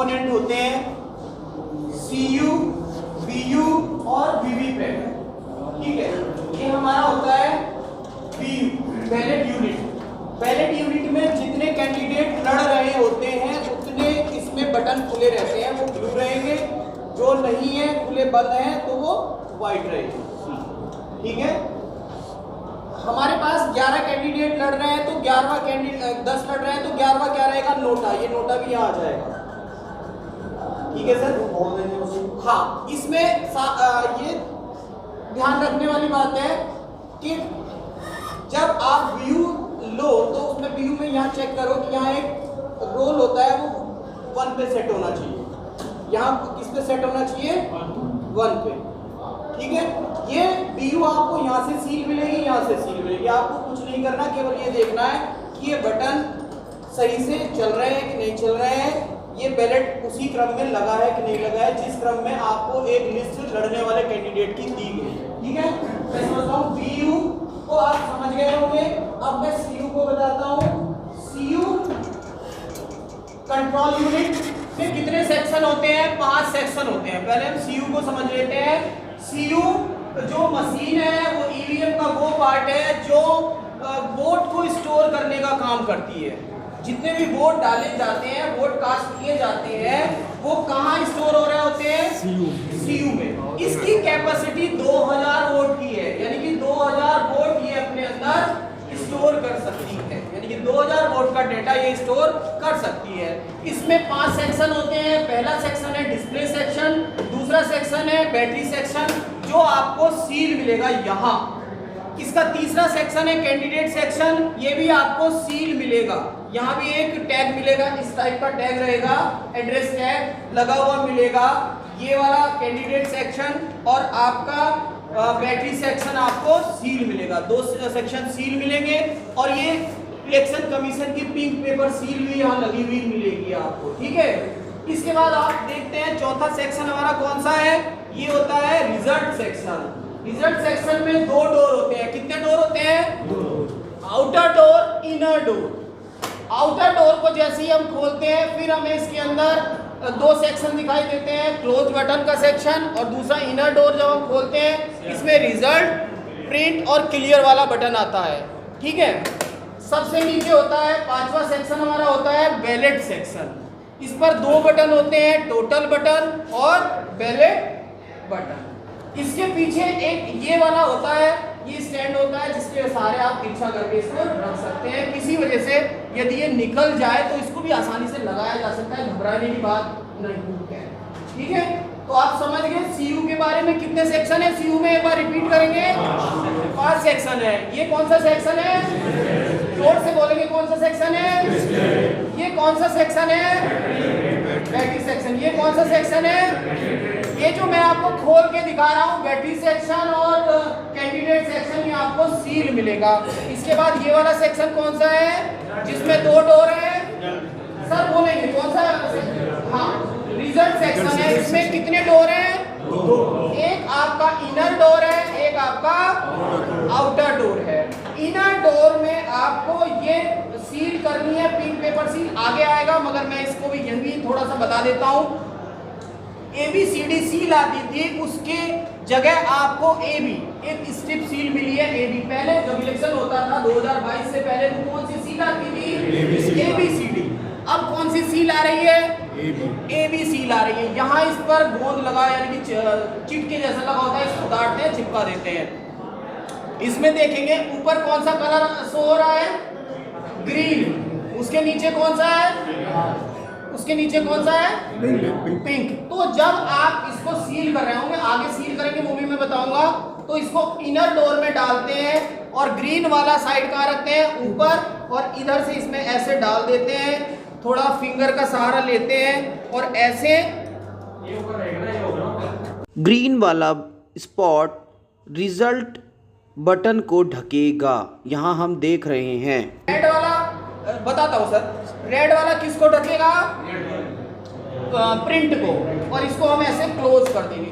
Component होते हैं CU, VU और VVPAT। ठीक है, ये हमारा होता है BU, ballot unit. Ballot unit में जितने कैंडिडेट लड़ रहे होते हैं उतने इसमें बटन खुले रहते हैं, वो ब्लू रहेंगे, जो नहीं है खुले बंद हैं तो वो व्हाइट रहेंगे। ठीक है, हमारे पास 11 कैंडिडेट लड़ रहे हैं तो 11वां कैंडिडेट 10 लड़ रहे हैं तो 11वां क्या रहेगा, नोटा। ये नोटा भी यहाँ आ जाएगा। ठीक है सर। हाँ, इसमें ये ध्यान रखने वाली बात है कि जब आप व्यू लो तो उसमें व्यू में यहाँ चेक करो कि यहाँ एक रोल होता है, वो 1 पे सेट होना चाहिए। यहाँ किस पे सेट होना चाहिए, 1 पे। ठीक है, ये व्यू आपको यहाँ से सील मिलेगी, यहाँ से सील मिलेगी। आपको कुछ नहीं करना, केवल ये देखना है कि ये बटन सही से चल रहे हैं कि नहीं चल रहे हैं, ये बैलेट उसी क्रम में लगा है कि नहीं लगा है जिस क्रम में आपको एक लिस्ट लड़ने वाले कैंडिडेट की दी गई है। ठीक है, मैं समझता हूँ BU को आप समझ गए होंगे। अब मैं CU को बताता हूँ। CU कंट्रोल यूनिट में कितने सेक्शन होते हैं, 5 सेक्शन होते हैं। पहले हम CU को समझ लेते हैं। CU जो मशीन है वो EVM का वो पार्ट है जो वोट को स्टोर करने का काम करती है। जितने भी वोट डाले जाते हैं, वोट कास्ट किए जाते हैं, वो कहाँ स्टोर हो रहे होते हैं, CU में। इसकी कैपेसिटी 2000 वोट की है, यानी कि 2000 वोट ये अपने अंदर स्टोर कर सकती है, यानी कि 2000 वोट का डेटा ये स्टोर कर सकती है। इसमें 5 सेक्शन होते हैं। पहला सेक्शन है डिस्प्ले सेक्शन, दूसरा सेक्शन है बैटरी सेक्शन जो आपको सील मिलेगा यहाँ। इसका तीसरा सेक्शन है कैंडिडेट सेक्शन, ये भी आपको सील मिलेगा। यहाँ भी एक टैग मिलेगा, इस टाइप का टैग रहेगा, एड्रेस टैग लगा हुआ मिलेगा। ये वाला कैंडिडेट सेक्शन और आपका बैटरी सेक्शन आपको सील मिलेगा। 2 सेक्शन सील मिलेंगे और ये इलेक्शन कमीशन की पिंक पेपर सील भी यहाँ लगी हुई मिलेगी आपको। ठीक है, इसके बाद आप देखते हैं चौथा सेक्शन हमारा कौन सा है, ये होता है रिजल्ट सेक्शन। रिजल्ट सेक्शन में 2 डोर होते हैं। कितने डोर होते हैं, 2। Outer door, inner door. Outer door को जैसे ही हम खोलते हैं फिर हमें इसके अंदर 2 सेक्शन दिखाई देते हैं, क्लोज बटन का सेक्शन और दूसरा इनर डोर। जब हम खोलते हैं इसमें रिजल्ट, प्रिंट और क्लियर वाला बटन आता है। ठीक है, सबसे नीचे होता है 5वां सेक्शन हमारा होता है बैलेट सेक्शन। इस पर 2 बटन होते हैं, टोटल बटन और बैलेट बटन। इसके पीछे एक ये वाला होता है, ये स्टैंड होता है जिसके सहारे आप तिरछा करके इसको रख सकते हैं। किसी वजह से यदि ये निकल जाए तो इसको भी आसानी से लगाया जा सकता है, घबराने की बात नहीं है। ठीक है, तो आप समझ गए CU के बारे में। कितने सेक्शन है CU में, एक बार रिपीट करेंगे, 5 सेक्शन है। ये कौन सा सेक्शन है, जोर से बोलेंगे, कौन सा सेक्शन है, ये कौन सा सेक्शन है, बैटरी सेक्शन। ये कौन सा सेक्शन है, ये जो मैं आपको खोल के दिखा रहा हूँ बैटरी सेक्शन और कैंडिडेट सेक्शन, ये आपको सील मिलेगा। इसके बाद ये वाला सेक्शन कौन सा है जिसमें 2 डोर है, सर बोलेंगे कौन सा, हाँ रिजल्ट सेक्शन है। इसमें कितने डोर हैं, 2। एक आपका इनर डोर है, एक आपका आउटर डोर है। इनर डोर में आपको ये सील करनी है, पिंक पेपर सील आगे आएगा, मगर मैं इसको भी यही थोड़ा सा बता देता हूँ। ABCD सील आती थी, उसके जगह आपको AB एक स्ट्रिप सील मिली है। AB पहले जब इलेक्शन होता था 2022 से पहले तो कौन सी सील आती थी, ABCD। अब कौन सी सील आ रही है, AB सील आ रही है। यहाँ इस पर गोंद लगा, यानी कि चिटके जैसा लगा होता है, इसको काटते हैं, चिपका देते हैं। इसमें देखेंगे ऊपर कौन सा कलर शो हो रहा है, ग्रीन। उसके नीचे कौन सा है, उसके नीचे कौन सा है, पिंक। तो जब आप इसको सील कर रहे होंगे, आगे सील करेंगे वो भी मैं बताऊंगा, तो इसको इनर डोर में डालते हैं और ग्रीन वाला साइड कहाँ रखते हैं, ऊपर, और इधर से इसमें ऐसे डाल देते हैं, थोड़ा फिंगर का सहारा लेते हैं और ऐसे ग्रीन वाला स्पॉट रिजल्ट बटन को ढकेगा। यहाँ हम देख रहे हैं। रेड वाला बताता हूँ सर, रेड वाला किसको ढकेगा, प्रिंट को, और इसको हम ऐसे क्लोज कर देंगे।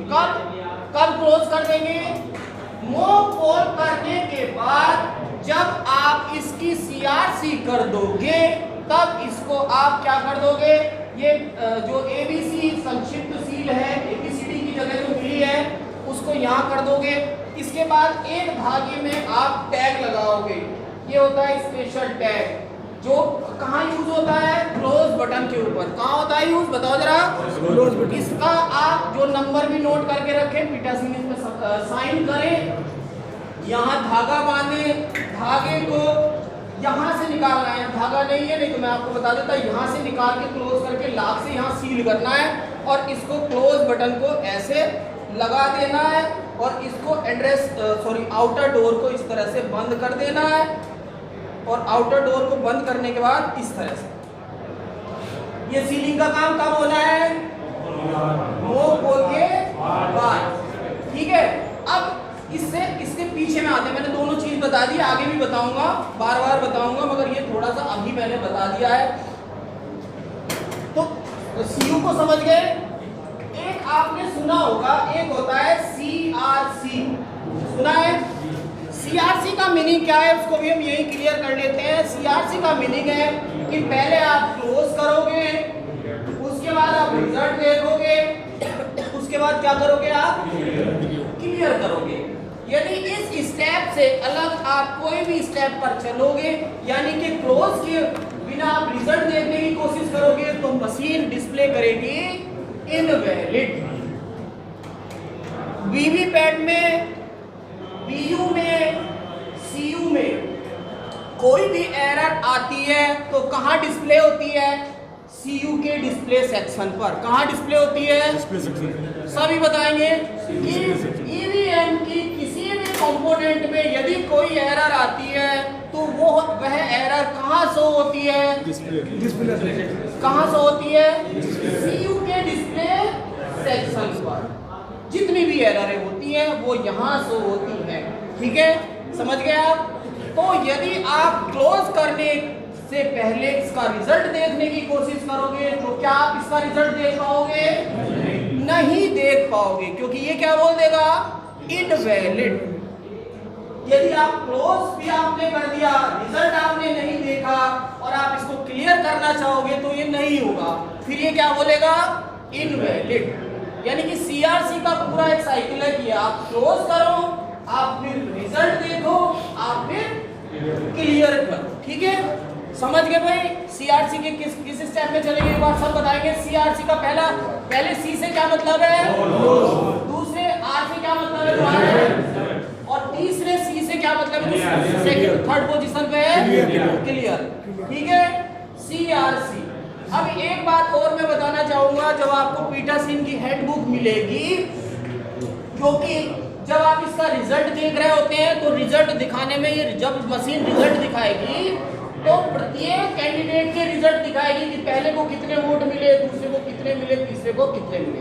कब क्लोज कर देंगे, मूव पोल करने के बाद जब आप इसकी CRC कर दोगे तब इसको आप क्या कर दोगे, ये जो ABC संक्षिप्त सील है, ABCD की जगह जो मिली है उसको यहाँ कर दोगे। इसके बाद एक धागे में आप टैग लगाओगे, ये होता है स्पेशल टैग, जो कहाँ यूज होता है? क्लोज बटन के ऊपर। कहाँ होता है यूज, बताओ जरा? Close button. इसका आप जो नंबर भी नोट करके रखें, पीटासीन इसमें साइन करें, यहाँ धागा बांधे, धागे को यहाँ से निकालना है, धागा नहीं है, नहीं तो मैं आपको बता देता, यहाँ से निकाल के क्लोज करके लाख से यहाँ सील करना है और इसको क्लोज बटन को ऐसे लगा देना है और इसको आउटर डोर को इस तरह से बंद कर देना है और आउटर डोर को बंद करने के बाद इस तरह से ये सीलिंग का काम कब होना है? मुंह खोल के बाद। ठीक है, अब इसके पीछे में आते हैं। मैंने दोनों चीज बता दी, आगे भी बताऊंगा, बार बार बताऊंगा, मगर ये थोड़ा सा अभी मैंने बता दिया है। तो सीयू को समझ गए। एक आपने सुना होगा, एक होता है CRC, सुना है? CRC का मीनिंग क्या है उसको भी हम यही क्लियर कर लेते हैं। CRC का मीनिंग है कि पहले आप क्लोज करोगे, उसके बाद आप रिजल्ट देखोगे, उसके बाद क्या करोगे? आप क्लियर करोगे। यदि इस स्टेप से अलग आप कोई भी स्टेप पर चलोगे, यानी कि क्लोज के बिना आप रिजल्ट देखने की कोशिश करोगे, तो मशीन डिस्प्ले करेगी इनवैलिड। वीवीपैट में, बीयू में, सीयू में कोई भी एरर आती है तो कहां डिस्प्ले होती है? सीयू के डिस्प्ले सेक्शन पर। कहां डिस्प्ले होती है? Display section. सभी बताएंगे कि ईवीएम की किसी भी कंपोनेंट में यदि कोई एरर आती है तो वह एरर कहां शो होती है? डिस्प्ले। कहां शो होती है? सीयू के डिस्प्ले सेक्शन पर। जितनी भी एररें होती हैं वो यहां शो होती है। ठीक है, समझ गए आप? तो यदि आप क्लोज करने से पहले इसका रिजल्ट देखने की कोशिश करोगे तो क्या आप इसका रिजल्ट देख पाओगे? नहीं देख पाओगे, क्योंकि ये क्या बोल देगा? इनवैलिड। यदि आप क्लोज भी आपने कर दिया, रिजल्ट आपने नहीं देखा और आप इसको क्लियर करना चाहोगे तो ये नहीं होगा, फिर ये क्या बोलेगा? इनवैलिड। यानी कि CRC का पूरा एक साइकिल है कि आप क्लोज करो, आप फिर रिजल्ट देखो, आप फिर क्लियर करो। ठीक है, समझ गए भाई? CRC के किस स्टेप में चलेंगे एक बार सब बताएंगे। CRC का पहले C से क्या मतलब है? दूसरे R से क्या मतलब है? और तीसरे C से क्या मतलब है? सेकंड थर्ड पोजीशन पे है क्लियर। ठीक है, CRC। अब एक बात और मैं बताना चाहूंगा, जब आपको पीटासीन की हैंडबुक मिलेगी, क्योंकि जब आप इसका रिजल्ट देख रहे होते हैं तो रिजल्ट दिखाने में, ये जब मशीन रिजल्ट दिखाएगी तो प्रत्येक कैंडिडेट के रिजल्ट दिखाएगी कि पहले को कितने वोट मिले, दूसरे को कितने मिले, तीसरे को कितने मिले।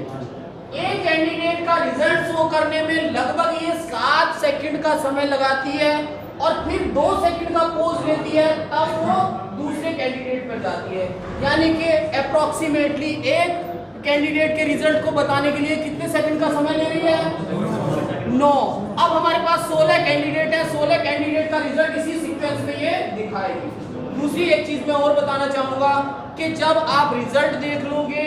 एक कैंडिडेट का रिजल्ट शो करने में लगभग ये 7 सेकंड का समय लगाती है और फिर 2 सेकंड का पॉज लेती है, तब वो दूसरे कैंडिडेट पर जाती है। यानी कि अप्रोक्सीमेटली एक कैंडिडेट के रिजल्ट को बताने के लिए कितने सेकंड का समय ले रही है? 9। अब हमारे पास 16 कैंडिडेट है, 16 कैंडिडेट का रिजल्ट इसी सीक्वेंस में ये दिखाएगी। दूसरी एक चीज मैं और बताना चाहूंगा कि जब आप रिजल्ट देख लोगे,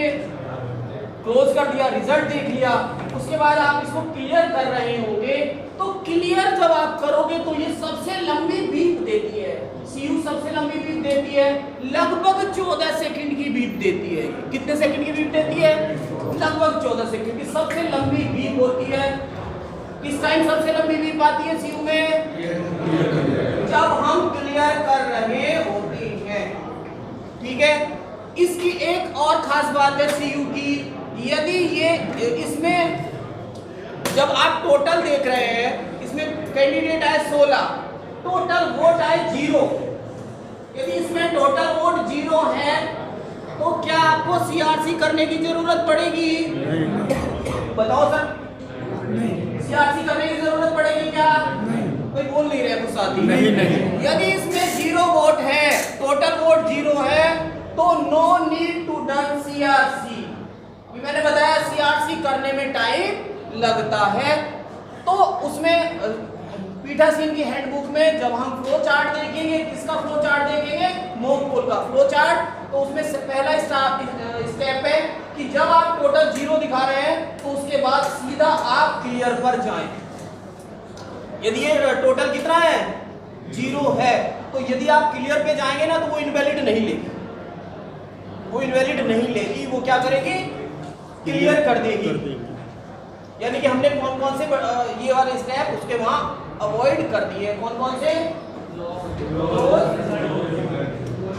क्लोज कर दिया, रिजल्ट देख लिया, उसके बाद आप इसको क्लियर कर रहे होंगे, तो क्लियर जब आप करोगे तो ये सबसे लंबी बीप देती है। सीयू सबसे लंबी बीप देती है, लगभग 14 सेकंड की बीप देती है। कितने सेकंड की बीप देती है? लगभग 14 सेकंड की सबसे लंबी बीप होती है। किस टाइम सबसे लंबी बीप आती है सीयू में? जब हम क्लियर कर रहे होते हैं। ठीक है, इसकी एक और खास बात है सीयू की, यदि ये इसमें जब आप टोटल देख रहे हैं, इसमें कैंडिडेट आए 16, टोटल वोट आए 0। यदि इसमें टोटल वोट 0 है तो क्या आपको CRC करने की जरूरत पड़ेगी? बताओ सर, CRC करने की जरूरत पड़ेगी क्या? कोई बोल नहीं रहे कुछ साथी। नहीं। यदि इसमें 0 वोट है, टोटल वोट 0 है, तो no need to done CRC। मैंने बताया CRC करने में टाइम लगता है। तो उसमें पीटासीन की हैंडबुक में जब हम फ्लो चार्ट देखेंगे, किसका फ्लो चार्ट देखेंगे? मोक पोल का फ्लो चार्ट, तो उसमें से पहला स्टेप है कि जब आप टोटल 0 दिखा रहे हैं तो उसके बाद सीधा आप क्लियर पर जाएं। यदि ये टोटल कितना है 0 है तो यदि आप क्लियर पे जाएंगे ना तो वो इनवैलिड नहीं लेगी, वो इनवैलिड नहीं लेगी, वो क्या करेगी क्लियर कर देगी। यानी कि हमने कौन कौन से ये वाले स्टेप उसके वहां अवॉइड कर दिए, कौन कौन से।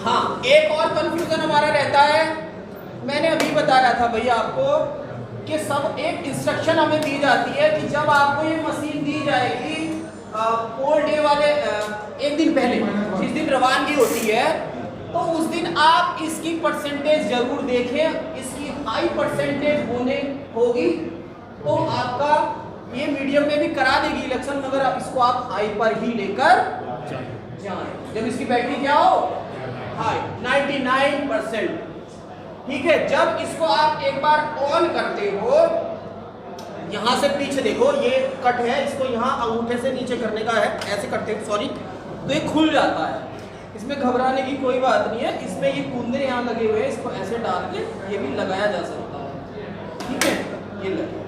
हाँ, एक और कंफ्यूजन हमारा रहता है, मैंने अभी बताया था भैया आपको कि सब एक इंस्ट्रक्शन हमें दी जाती है कि जब आपको ये मशीन दी जाएगी पोल डे वाले एक दिन पहले, जिस दिन रवानगी होती है, तो उस दिन आप इसकी परसेंटेज जरूर देखें। इसकी हाई परसेंटेज होने होगी तो आपका ये मीडियम में भी करा देगी इलेक्शन, मगर इसको आप हाई पर ही लेकर जाएं। जब इसकी बैटरी क्या हो हाई 99%, ठीक है। जब इसको आप एक बार ऑन करते हो, यहां से पीछे देखो ये कट है, इसको यहां अंगूठे से नीचे करने का है, ऐसे करते हो सॉरी, तो ये खुल जाता है। इसमें घबराने की कोई बात नहीं है, इसमें ये कुंदे यहाँ लगे हुए हैं, इसको ऐसे डाल के ये भी लगाया जा सकता है, ठीक है। ये लगे,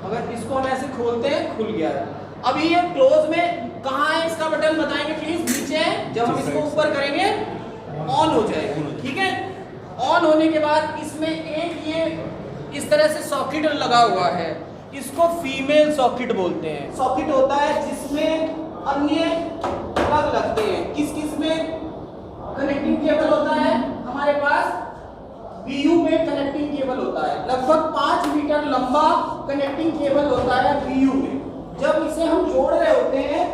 अगर इसको हम ऐसे खोलते हैं खुल गया है। अभी ये क्लोज में कहाँ है इसका बटन बताएंगे प्लीज, नीचे है। जब हम इसको ऊपर करेंगे ऑन हो जाएगा, ठीक है। ऑन होने के बाद इसमें एक ये इस तरह से सॉकेट लगा हुआ है, इसको फीमेल सॉकेट बोलते हैं। सॉकेट होता है जिसमें अन्य प्लग लगते हैं। किस किस में कनेक्टिंग केबल होता है हमारे पास, बीयू में कनेक्टिंग केबल होता है, लगभग 5 मीटर लंबा कनेक्टिंग केबल होता है बीयू में। जब इसे हम जोड़ रहे होते हैं,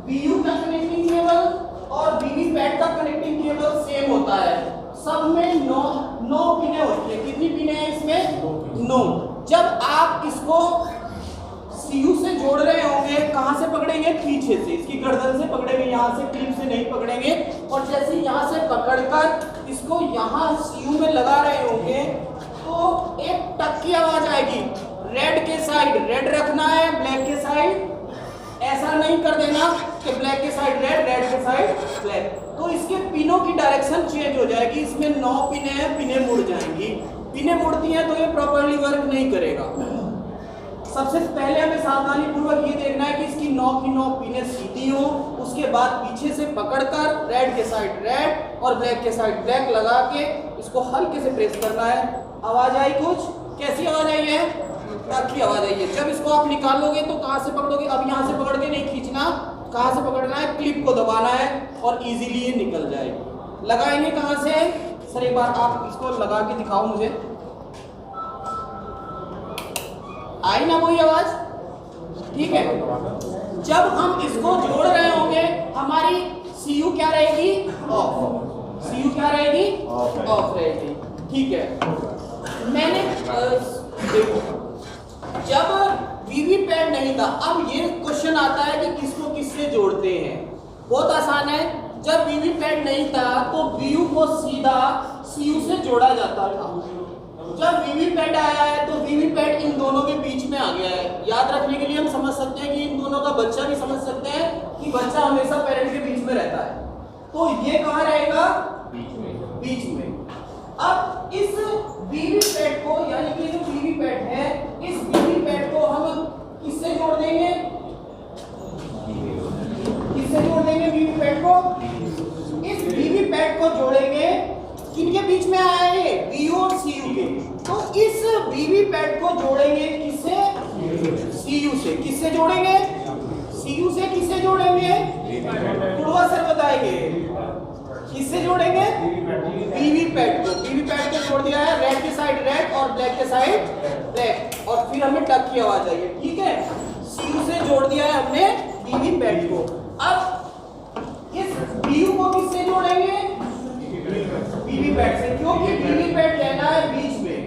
बीयू का कनेक्टिंग केबल और वीवीपैट का कनेक्टिंग केबल सेम होता है, सब में 9 पिने होती है। कितनी पिने हैं इसमें 9। जब आप इसको सीयू से जोड़ रहे होंगे, कहां से पकड़ेंगे, पीछे से, इसकी गर्दन से पकड़ेंगे, यहां से क्लिप से नहीं पकड़ेंगे। और जैसे यहां से पकड़कर इसको यहां सीयू में लगा रहे होंगे तो एक टक की आवाज आएगी। रेड के साइड रेड रखना है, ब्लैक के साइड ऐसा नहीं कर देना कि ब्लैक के साइड रेड, रेड के साइड ब्लैक। तो इसके पिनों की डायरेक्शन चेंज हो जाएगी। इसमें 9 पिने हैं, पिने मुड़ जाएंगी। पिने मुड़ती हैं तो ये प्रॉपर्ली वर्क नहीं करेगा। सबसे पहले हमें सावधानी पूर्वक ये देखना है कि इसकी 9 की 9 पिने सीधी हो। उसके बाद पीछे से पकड़कर रेड के साइड रेड और ब्लैक के साइड ब्लैक लगा के इसको हल्के से प्रेस करना है। आवाज आई कुछ, कैसी आवाज आई है, की आवाज आई है। जब इसको आप निकालोगे तो कहां से पकड़ोगे, अब यहां से पकड़ के नहीं खींचना, कहां से पकड़ना है, क्लिप को दबाना है और इजीली ये निकल जाएगी। लगाएंगे कहां से सर, एक बार आप इसको लगा के दिखाओ मुझे। आई ना कोई आवाज, ठीक है। जब हम इसको जोड़ रहे होंगे हमारी सीयू क्या रहेगी, ऑफ। सीयू क्या रहेगी, ऑफ रहेगी, ठीक है। मैंने देखो जब वीवीपैट नहीं था, अब ये क्वेश्चन आता है कि किसको किससे जोड़ते हैं। बहुत आसान है, जब वीवीपैट नहीं था तो बीयू को सीधा सीयू से जोड़ा जाता था। जब वीवीपैट आया है तो वीवीपैट इन दोनों के बीच में आ गया है। याद रखने के लिए हम समझ सकते हैं कि इन दोनों का बच्चा भी समझ सकते हैं कि बच्चा हमेशा पेरेंट के बीच में रहता है, तो ये कहाँ रहेगा, बीच में। अब इस वीवीपैट को, यानी कि जो वीवीपैट है, इस वीवीपैट को हम किससे जोड़ देंगे, किससे जोड़ देंगे वीवीपैट को, इस वीवीपैट को जोड़ेंगे। किनके बीच में आया है ये, बीयू और सीयू के। तो इस वीवीपैट को जोड़ेंगे किससे, सीयू से। किससे जोड़ेंगे, सीयू से। किससे जोड़ेंगे, पूर्वा सर बताएंगे, किससे जोड़ेंगे, वीवीपैट को। वीवीपैट को जोड़ दिया है, रेड के साइड रेड और ब्लैक के साइड ब्लैक, और फिर हमें टक की आवाज आई है, ठीक है। सीयू से जोड़ दिया है हमने वीवीपैट को। अब इस बीयू को किससे जोड़ेंगे, वीवीपैट से, क्योंकि वीवीपैट रहना है बीच में।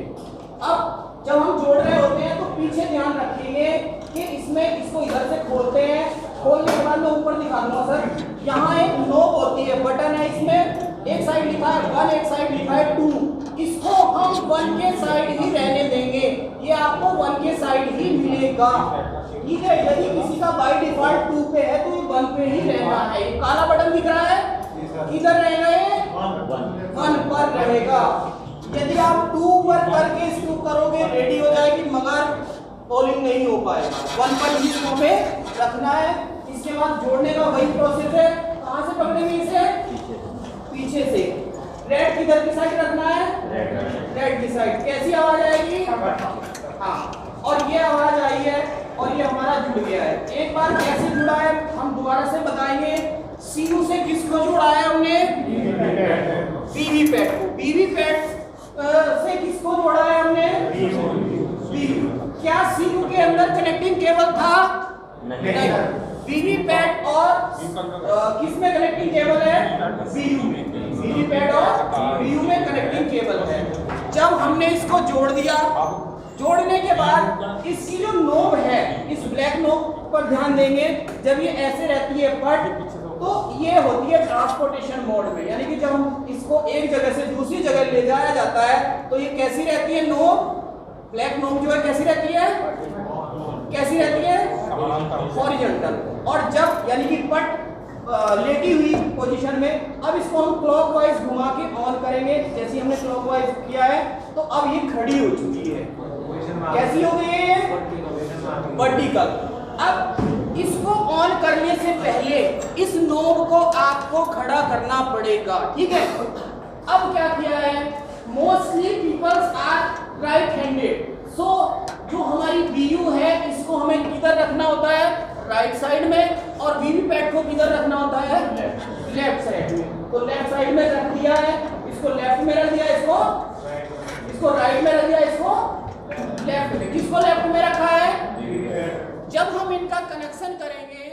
अब जब हम जोड़ रहे होते हैं तो पीछे ध्यान रखेंगे कि इसमें इसको इधर से खोलते हैं। खोलने के बाद मैं ऊपर दिखा दूंगा सर, यहाँ एक नोब होती है, बटन है, इसमें एक साइड लिखा है 1, एक साइड लिखा है 2। इसको हम 1 के साइड ही रहने देंगे, ये आपको 1 के साइड ही मिलेगा, ठीक है। यदि किसी का बाय डिफॉल्ट 2 पे है तो ये 1 पे ही रहना है। काला बटन दिख रहा है, किधर रहेगा ये? 1 पर रहेगा। यदि आप 2 पर करके इसको करोगे रेडी हो जाएगी, मगर पोलिंग नहीं हो पाएगा। 1 पर ही इसको हमें रखना है। इसके बाद जोड़ने का वही प्रोसेस है। कहां से पकड़ेंगे इसे? पीछे से। रेड किधर की साइड रखना है? रेड की साइड। कैसी आवाज आएगी? हाँ, और ये आवाज आई है और ये हमारा जुड़ गया है। एक बार कैसे जुड़ा है हम दोबारा से बताएंगे। सीयू से किसको जोड़ा है हमने? वीवीपैट को। वीवीपैट से किसको जोड़ा है हमने? वीयू। क्या सीयू के अंदर कनेक्टिंग केबल था? नहीं। वीवीपैट और किसमें कनेक्टिंग केबल है? वीयू में। वीवीपैट और वीयू में कनेक्टिंग केबल है। जब हमने इसको जोड़ दिया, जोड़ने के बाद इसकी जो नोब है, इस ब्लैक नोब पर ध्यान देंगे। जब ये ऐसे रहती है पट, तो ये होती है ट्रांसपोर्टेशन मोड में, यानी कि जब हम इसको एक जगह से दूसरी जगह ले जाया जाता है तो ये कैसी रहती है? नोब, ब्लैक नोब जो है कैसी रहती है? कैसी रहती है? हॉरिजॉन्टल। और जब यानी कि पट लेटी हुई पोजीशन में, अब इसको हम क्लॉकवाइज घुमा के ऑन करेंगे। जैसे हमने क्लॉकवाइज किया है तो अब ये खड़ी हो चुकी है। कैसी हो गई है? वर्टिकल। अब इसको ऑन करने से पहले इस नोब को आपको खड़ा करना पड़ेगा, ठीक है? अब क्या किया है? Mostly peoples are right handed, so जो हमारी वीयू है इसको हमें किधर रखना होता है? राइट साइड में। और वीवीपैट को किधर रखना होता है? लेफ्ट साइड में। तो लेफ्ट साइड में रख दिया है, इसको लेफ्ट में रख दिया, इसको राइट में रख दिया, इसको लेफ्ट में। किसको लेफ्ट में रखा है? जब हम इनका कनेक्शन करेंगे